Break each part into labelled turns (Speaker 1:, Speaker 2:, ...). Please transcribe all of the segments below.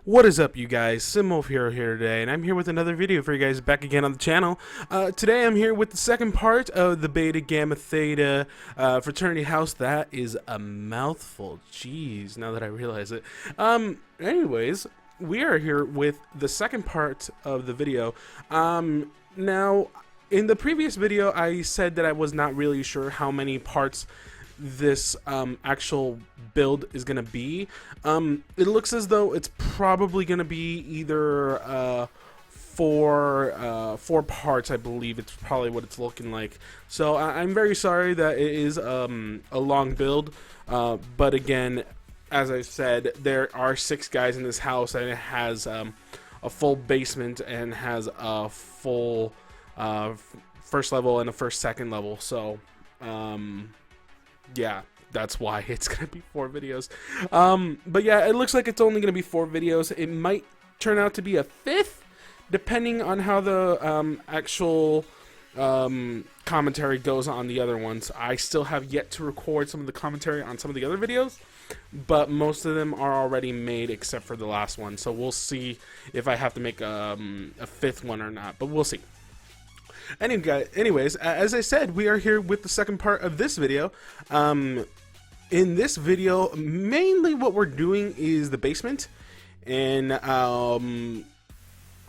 Speaker 1: What is up, you guys? SimWolfHero here today, and I'm here with another video for you guys back again on the channel. Today I'm here with the second part of the Beta Gamma Theta fraternity house. That is a mouthful. Jeez, now that I realize it. Anyways, we are here with the second part of the video. Now, in the previous video, I said that I was not really sure how many parts this actual build is gonna be. It looks as though it's probably gonna be either four parts. I believe it's probably what it's looking like. So I'm very sorry that it is a long build, but again, as I said, there are 6 guys in this house, and it has a full basement and has a full first level and a second level. So yeah, that's why it's gonna be 4 videos. But yeah, it looks like it's only gonna be 4 videos. It might turn out to be a 5th, depending on how the actual commentary goes on the other ones. I still have yet to record some of the commentary on some of the other videos, but most of them are already made except for the last one. So we'll see if I have to make a 5th one or not, but we'll see. Anyways, as I said, we are here with the second part of this video. In this video, mainly what we're doing is the basement, and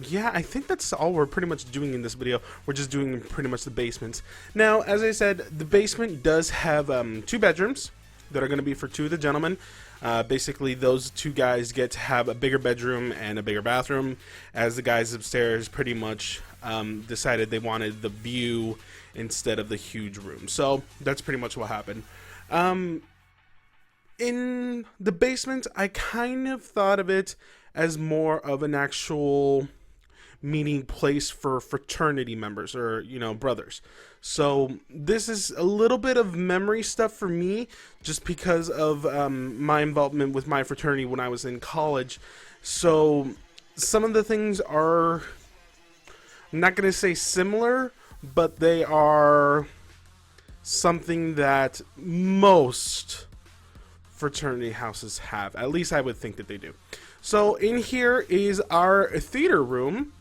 Speaker 1: yeah, I think that's all we're pretty much doing in this video. We're just doing pretty much the basement. Now, as I said, the basement does have 2 bedrooms that are going to be for 2 of the gentlemen. Basically, those 2 guys get to have a bigger bedroom and a bigger bathroom, as the guys upstairs pretty much decided they wanted the view instead of the huge room. So that's pretty much what happened. In the basement, I kind of thought of it as more of an actual meeting place for fraternity members, or, you know, brothers. So this is a little bit of memory stuff for me, just because of my involvement with my fraternity when I was in college. So some of the things are, I'm not going to say similar, but they are something that most fraternity houses have. At least I would think that they do. So in here is our theater room.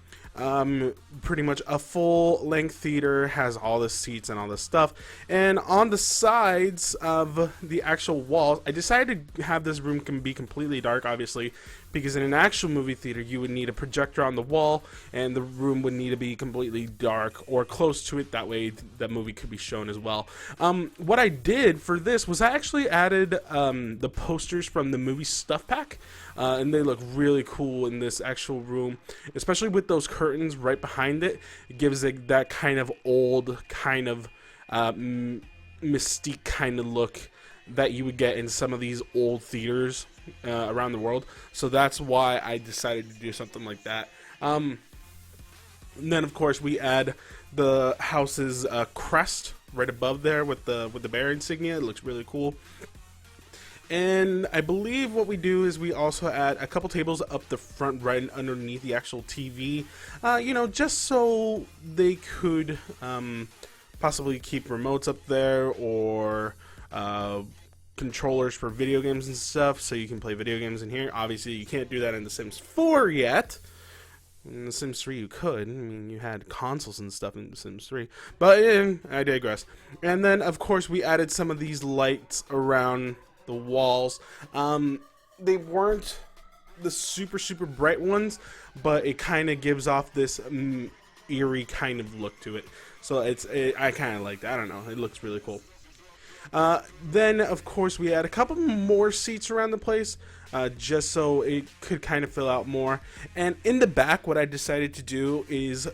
Speaker 1: Pretty much a full-length theater, has all the seats and all this stuff. And on the sides of the actual walls, I decided to have this room be completely dark, obviously, because in an actual movie theater you would need a projector on the wall, and the room would need to be completely dark or close to it. That way the movie could be shown as well. What I did for this was I actually added the posters from the movie Stuff Pack, and they look really cool in this actual room, especially with those curtains right behind it. It gives it that kind of old, kind of mystique kind of look that you would get in some of these old theaters around the world. So that's why I decided to do something like that. And then of course we add the house's crest right above there with the bear insignia. It looks really cool. And I believe what we do is we also add a couple tables up the front right underneath the actual TV, you know, just so they could possibly keep remotes up there, or controllers for video games and stuff, so you can play video games in here. Obviously you can't do that in The Sims 4 yet. In The Sims 3 you could. I mean, you had consoles and stuff in The Sims 3. But I digress. And then of course we added some of these lights around the walls. They weren't the super bright ones, but it kind of gives off this eerie kind of look to it. So I kind of like that. I don't know, it looks really cool. Then of course we add a couple more seats around the place, just so it could kind of fill out more. And in the back, what I decided to do is,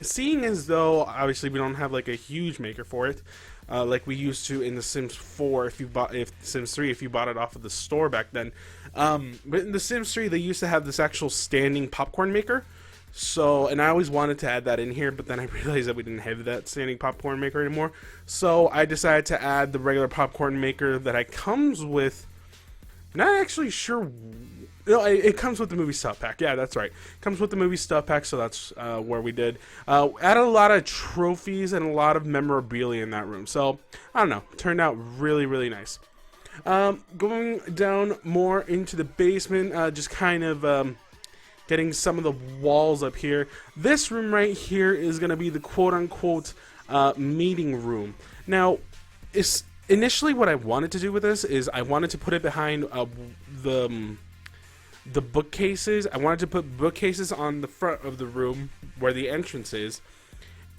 Speaker 1: seeing as though obviously we don't have like a huge maker for it, like we used to in The Sims 4, Sims 3 if you bought it off of the store back then. But in The Sims 3 they used to have this actual standing popcorn maker. So, and I always wanted to add that in here, but then I realized that we didn't have that standing popcorn maker anymore. So I decided to add the regular popcorn maker that comes with. Not actually sure. No, it comes with the movie Stuff Pack. Yeah, that's right. It comes with the movie Stuff Pack, so that's where we did. Added a lot of trophies and a lot of memorabilia in that room. So, I don't know. Turned out really nice. Going down more into the basement, just kind of getting some of the walls up here. This room right here is going to be the quote-unquote meeting room. Now, initially what I wanted to do with this is I wanted to put it behind the bookcases. I wanted to put bookcases on the front of the room where the entrance is,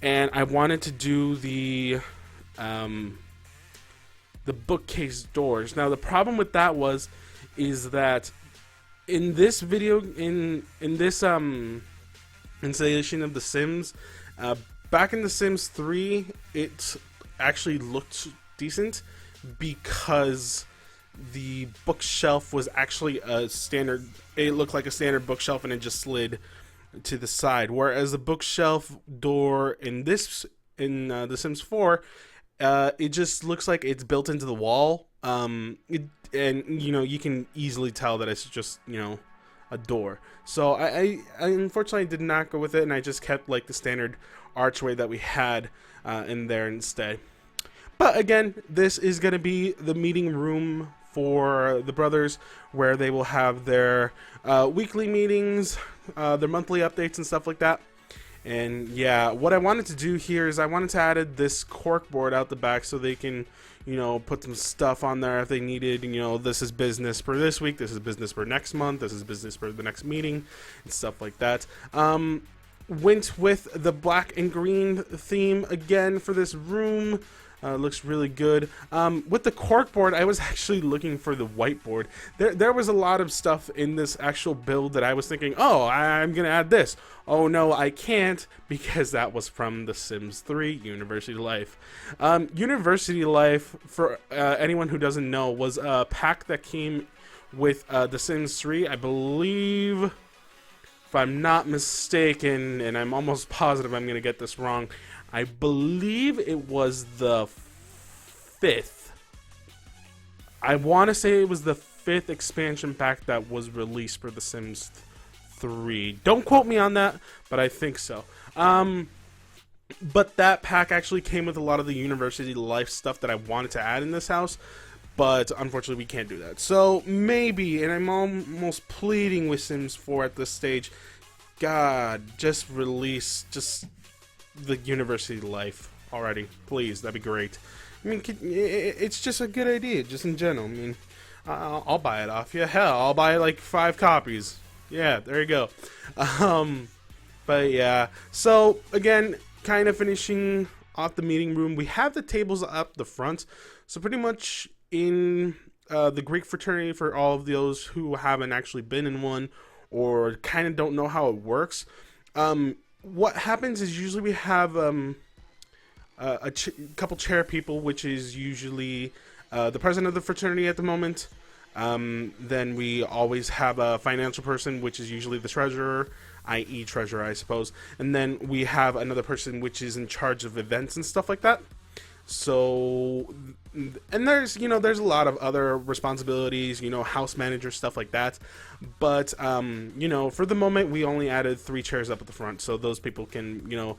Speaker 1: and I wanted to do the bookcase doors. Now the problem with that is that in this video, in this installation of The Sims, back in The Sims 3, it actually looked decent because the bookshelf was actually a standard. It looked like a standard bookshelf, and it just slid to the side. Whereas the bookshelf door in The Sims 4, it just looks like it's built into the wall. And you know, you can easily tell that it's just, you know, a door. So I unfortunately did not go with it, and I just kept like the standard archway that we had in there instead. But again, this is going to be the meeting room for the brothers, where they will have their weekly meetings, their monthly updates and stuff like that. And yeah, what I wanted to do here is I wanted to add this cork board out the back so they can, you know, put some stuff on there if they needed. You know, this is business for this week, this is business for next month, this is business for the next meeting, and stuff like that. Went with the black and green theme again for this room. Looks really good. With the corkboard, I was actually looking for the whiteboard. There was a lot of stuff in this actual build that I was thinking, oh, I'm gonna add this. Oh no, I can't, because that was from The Sims 3 University Life. University Life, for anyone who doesn't know, was a pack that came with The Sims 3. I believe, if I'm not mistaken, and I'm almost positive I'm gonna get this wrong, I believe it was the 5th. I want to say it was the 5th expansion pack that was released for The Sims 3. Don't quote me on that, but I think so. But that pack actually came with a lot of the University Life stuff that I wanted to add in this house, but unfortunately we can't do that. So maybe, and I'm almost pleading with Sims 4 at this stage, God, just release the University Life already, please. That'd be great. I mean, it's just a good idea, just in general. I mean, I'll buy it off you. Hell, I'll buy like 5 copies. Yeah, there you go. But yeah, so again, kind of finishing off the meeting room. We have the tables up the front, so pretty much in the Greek fraternity, for all of those who haven't actually been in one or kind of don't know how it works. What happens is usually we have a couple chair people, which is usually the president of the fraternity at the moment. Then we always have a financial person, which is usually the treasurer, i.e. treasurer, I suppose. And then we have another person which is in charge of events and stuff like that. So, and there's, you know, there's a lot of other responsibilities, you know, house manager, stuff like that. But, you know, for the moment, we only added 3 chairs up at the front. So those people can, you know,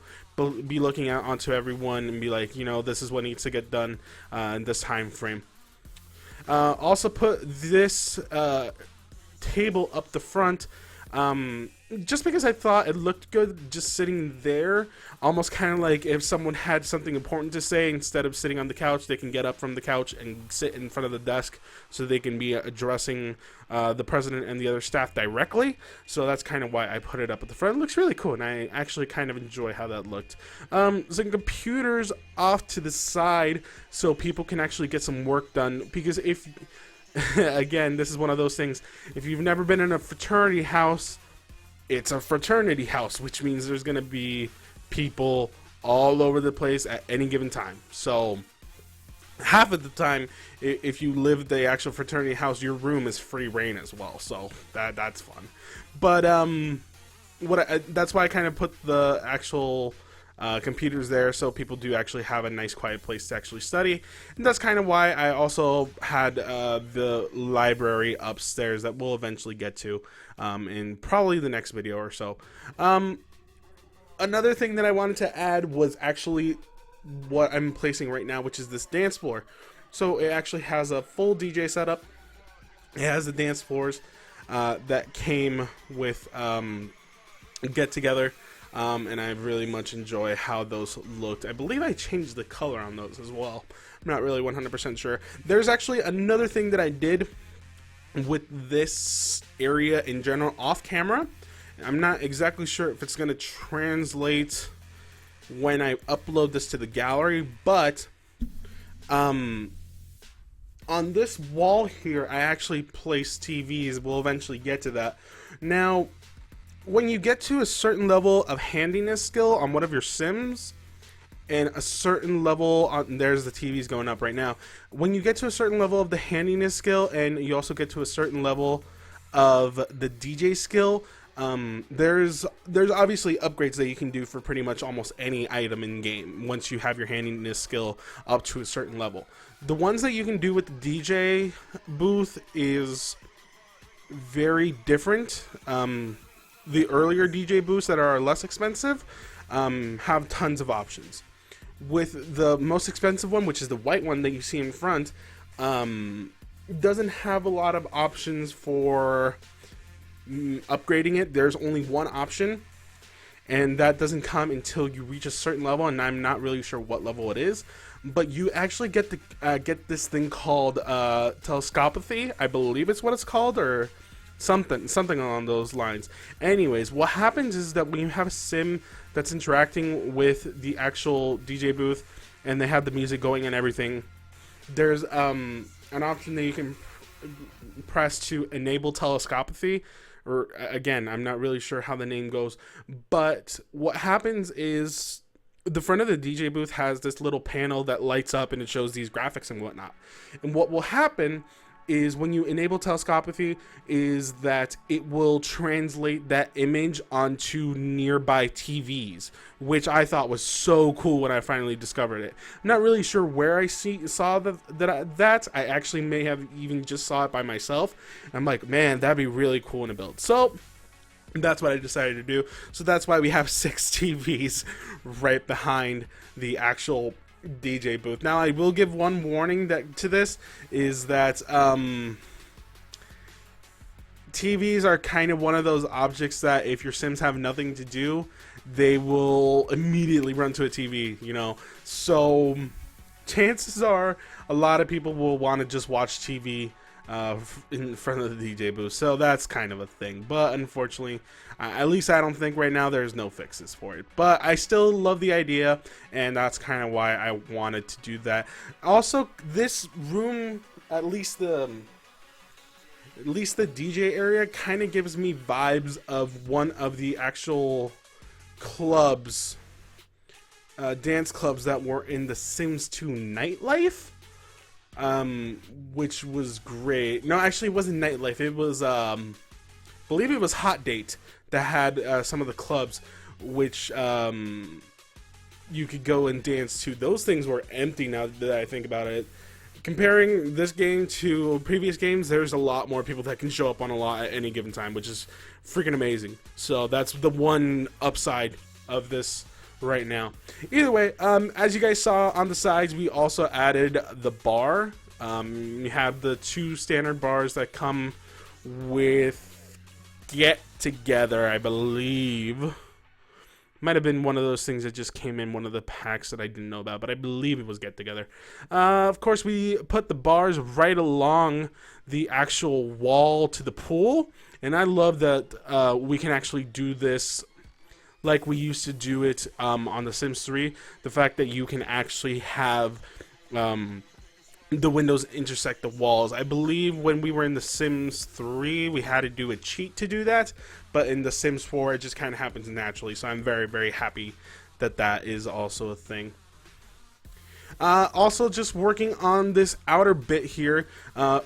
Speaker 1: be looking out onto everyone and be like, you know, this is what needs to get done in this time frame. Also put this table up the front. Just because I thought it looked good just sitting there, almost kind of like if someone had something important to say, instead of sitting on the couch, they can get up from the couch and sit in front of the desk so they can be addressing the president and the other staff directly. So that's kind of why I put it up at the front. It looks really cool, and I actually kind of enjoy how that looked. Some computers off to the side so people can actually get some work done, because if, again, this is one of those things, if you've never been in a fraternity house, it's a fraternity house, which means there's going to be people all over the place at any given time. So half of the time, if you live the actual fraternity house, your room is free reign as well. So that's fun. But that's why I kind of put the actual computers there, so people do actually have a nice quiet place to actually study. And that's kind of why I also had the library upstairs that we'll eventually get to in probably the next video or so. Another thing that I wanted to add was actually what I'm placing right now, which is this dance floor. So it actually has a full DJ setup. It has the dance floors that came with Get Together. And I really much enjoy how those looked. I believe I changed the color on those as well. I'm not really 100% sure. There's actually another thing that I did with this area in general off camera. I'm not exactly sure if it's going to translate when I upload this to the gallery, but on this wall here, I actually placed TVs. We'll eventually get to that. Now, when you get to a certain level of handiness skill on one of your Sims, and a certain level on, there's the TVs going up right now. When you get to a certain level of the handiness skill, and you also get to a certain level of the DJ skill, there's obviously upgrades that you can do for pretty much almost any item in game once you have your handiness skill up to a certain level. The ones that you can do with the DJ booth is very different. The earlier DJ booths that are less expensive have tons of options. With the most expensive one, which is the white one that you see in front, doesn't have a lot of options for upgrading it. There's only one option, and that doesn't come until you reach a certain level, and I'm not really sure what level it is. But you actually get to get this thing called telescopathy. I believe it's what it's called, or something along those lines. Anyways, what happens is that when you have a sim that's interacting with the actual DJ booth and they have the music going and everything, there's an option that you can press to enable telescopathy, or again, I'm not really sure how the name goes, but what happens is the front of the DJ booth has this little panel that lights up and it shows these graphics and whatnot. And what will happen is when you enable telescopathy is that it will translate that image onto nearby TVs, which I thought was so cool when I finally discovered it. I'm not really sure where I saw that. I actually may have even just saw it by myself. I'm like, man, that'd be really cool in a build. So that's what I decided to do. So that's why we have 6 TVs right behind the actual DJ booth. Now I will give one warning to this is that TVs are kind of one of those objects that if your Sims have nothing to do, they will immediately run to a TV, you know. So chances are a lot of people will want to just watch TV in front of the DJ booth, so that's kind of a thing. But unfortunately, at least I don't think right now there's no fixes for it. But I still love the idea, and that's kind of why I wanted to do that. Also, this room, at least the DJ area, kind of gives me vibes of one of the actual clubs, dance clubs that were in the Sims 2 Nightlife. Which was great. No, actually it wasn't Nightlife. It was, I believe it was Hot Date that had some of the clubs, which you could go and dance to. Those things were empty now that I think about it. Comparing this game to previous games, there's a lot more people that can show up on a lot at any given time, which is freaking amazing. So that's the one upside of this right now. Either way, as you guys saw on the sides, we also added the bar. You have the 2 standard bars that come with Get Together, I believe. Might have been one of those things that just came in one of the packs that I didn't know about, but I believe it was Get Together. Of course, we put the bars right along the actual wall to the pool, and I love that we can actually do this like we used to do it on The Sims 3. The fact that you can actually have the windows intersect the walls. I believe when we were in The Sims 3, we had to do a cheat to do that. But in The Sims 4, it just kind of happens naturally. So I'm very, very happy that that is also a thing. Also, just working on this outer bit here.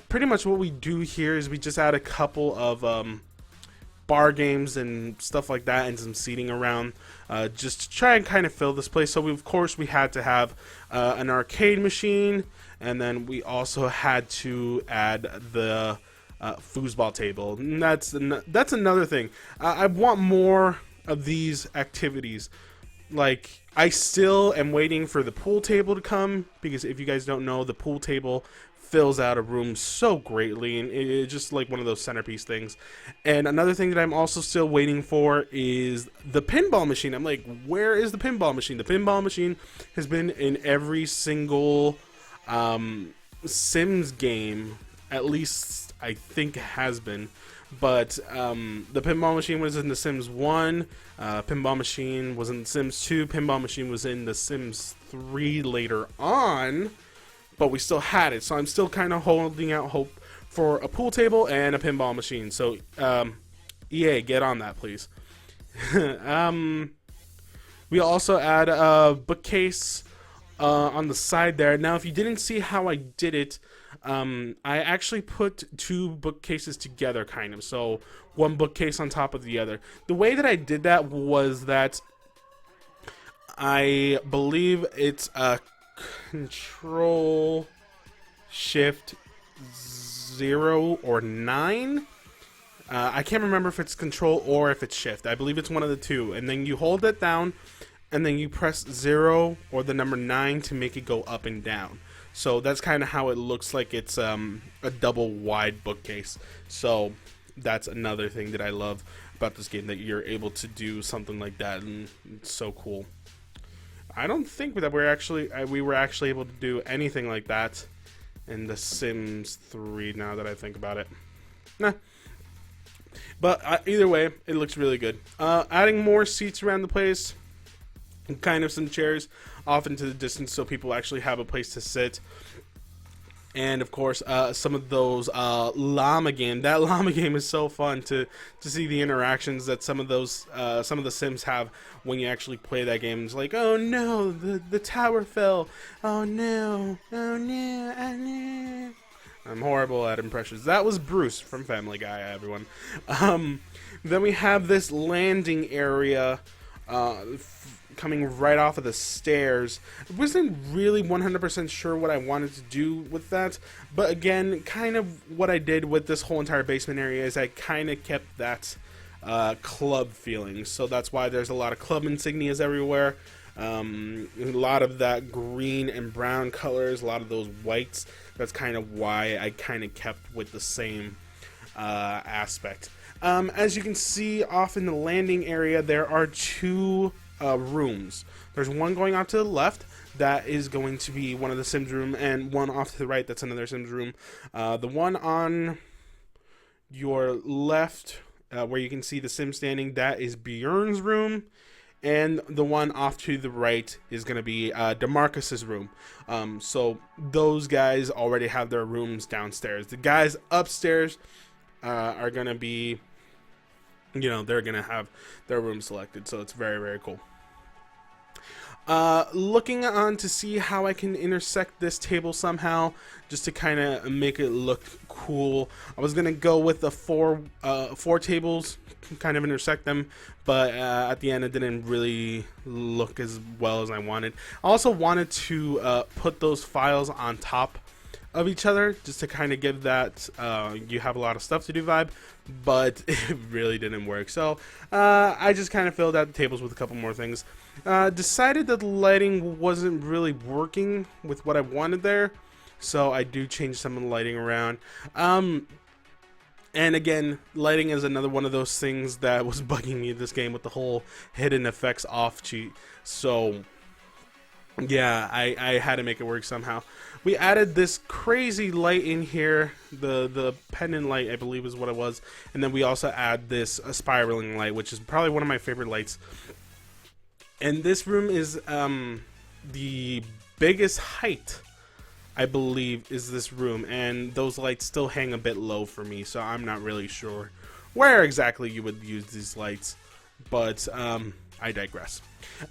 Speaker 1: Pretty much what we do here is we just add a couple of bar games and stuff like that, and some seating around, just to try and kind of fill this place. So of course we had to have an arcade machine, and then we also had to add the foosball table. And that's another thing. I want more of these activities. like, I still am waiting for the pool table to come, because if you guys don't know, the pool table fills out a room so greatly, and it's just like one of those centerpiece things. And another thing that I'm also still waiting for is the pinball machine. I'm like, where is the pinball machine? The pinball machine has been in every single Sims game, at least I think it has been. But the pinball machine was in The Sims 1, pinball machine was in The Sims 2, pinball machine was in The Sims 3 later on, but we still had it. So I'm still kind of holding out hope for a pool table and a pinball machine. So EA, get on that, please. We also add a bookcase on the side there. Now, if you didn't see how I did it, I actually put two bookcases together, kind of. So one bookcase on top of the other. The way that I did that was that I believe it's a Control Shift 0 or 9. I can't remember if it's Control or if it's Shift. I believe it's one of the two. And then you hold it down, and then you press 0 or the number 9 to make it go up and down. So that's kind of how it looks like. It's a double wide bookcase. So that's another thing that I love about this game, that you're able to do something like that, and it's so cool. I don't think that we were actually able to do anything like that in The Sims 3, now that I think about it. Nah. But either way, it looks really good. Adding more seats around the place, kind of some chairs off into the distance so people actually have a place to sit. And of course, some of those llama game. That llama game is so fun to see the interactions that some of the Sims have when you actually play that game. It's like, oh no, the tower fell. Oh no, oh no, oh no. I'm horrible at impressions. That was Bruce from Family Guy, everyone. Then we have this landing area coming right off of the stairs. I wasn't really 100% sure what I wanted to do with that, but again, kind of what I did with this whole entire basement area is I kind of kept that club feeling. So that's why there's a lot of club insignias everywhere. A lot of that green and brown colors, a lot of those whites. That's kind of why I kind of kept with the same aspect. As you can see off in the landing area, there are two rooms. There's one going out to the left that is going to be one of the Sims room, and one off to the right that's another Sims room. The one on your left, where you can see the Sim standing, that is Bjorn's room. And the one off to the right is going to be DeMarcus's room. So those guys already have their rooms downstairs. The guys upstairs are going to be, they're going to have their room selected. So it's very, very cool. Looking on to see how I can intersect this table somehow, just to kind of make it look cool. I was gonna go with the four tables, kind of intersect them, but at the end it didn't really look as well as I wanted. I also wanted to put those files on top of each other, just to kind of give that you have a lot of stuff to do vibe, but it really didn't work. So I just kind of filled out the tables with a couple more things. Decided that the lighting wasn't really working with what I wanted there, so I do change some of the lighting around. And again, lighting is another one of those things that was bugging me in this game with the whole hidden effects off cheat. So yeah, I had to make it work somehow. We added this crazy light in here, the pendant light, I believe is what it was, and then we also add this spiraling light, which is probably one of my favorite lights. And this room is the biggest height, I believe, is this room, and those lights still hang a bit low for me, so I'm not really sure where exactly you would use these lights, but I digress.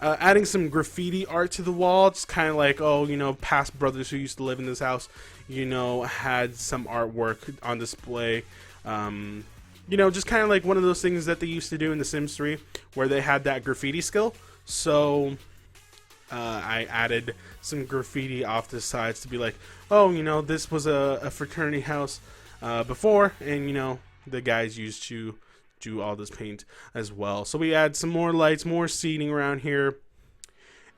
Speaker 1: Adding some graffiti art to the wall, it's kind of like, past brothers who used to live in this house, had some artwork on display. Just kind of like one of those things that they used to do in The Sims 3, where they had that graffiti skill. So I added some graffiti off the sides to be like, this was a fraternity house before, and the guys used to do all this paint as well. So we add some more lights, more seating around here.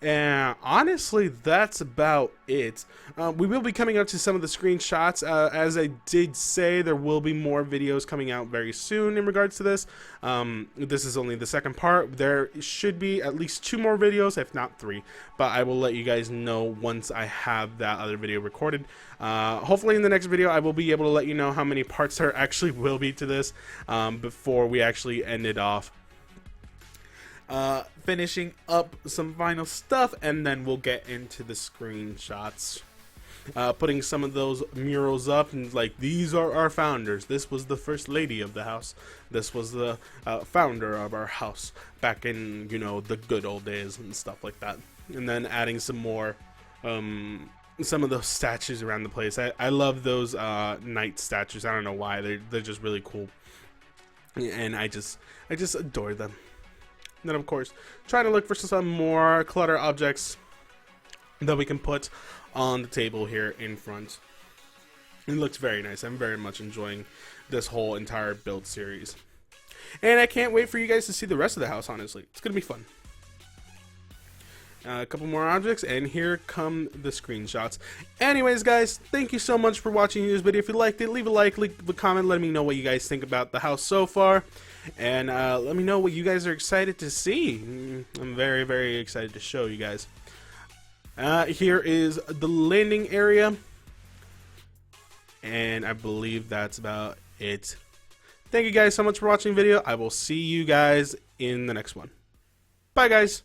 Speaker 1: And honestly, that's about it. We will be coming out to some of the screenshots. As I did say, there will be more videos coming out very soon in regards to this. This is only the second part. There should be at least 2 more videos, if not 3. But I will let you guys know once I have that other video recorded. Hopefully in the next video, I will be able to let you know how many parts there actually will be to this before we actually end it off. Finishing up some final stuff, and then we'll get into the screenshots. Putting some of those murals up, and like, these are our founders. This was the first lady of the house. This was the founder of our house back in, you know, the good old days and stuff like that. And then adding some more, some of those statues around the place. I love those knight statues. I don't know why. They're just really cool, and I just adore them. And then, of course, trying to look for some more clutter objects that we can put on the table here in front. It looks very nice. I'm very much enjoying this whole entire build series. And I can't wait for you guys to see the rest of the house, honestly. It's going to be fun. A couple more objects, and here come the screenshots. Anyways, guys, thank you so much for watching this video. If you liked it, leave a like, leave a comment, let me know what you guys think about the house so far, and let me know what you guys are excited to see. I'm very, very excited to show you guys. Here is the landing area, and I believe that's about it. Thank you guys so much for watching the video. I will see you guys in the next one. Bye, guys.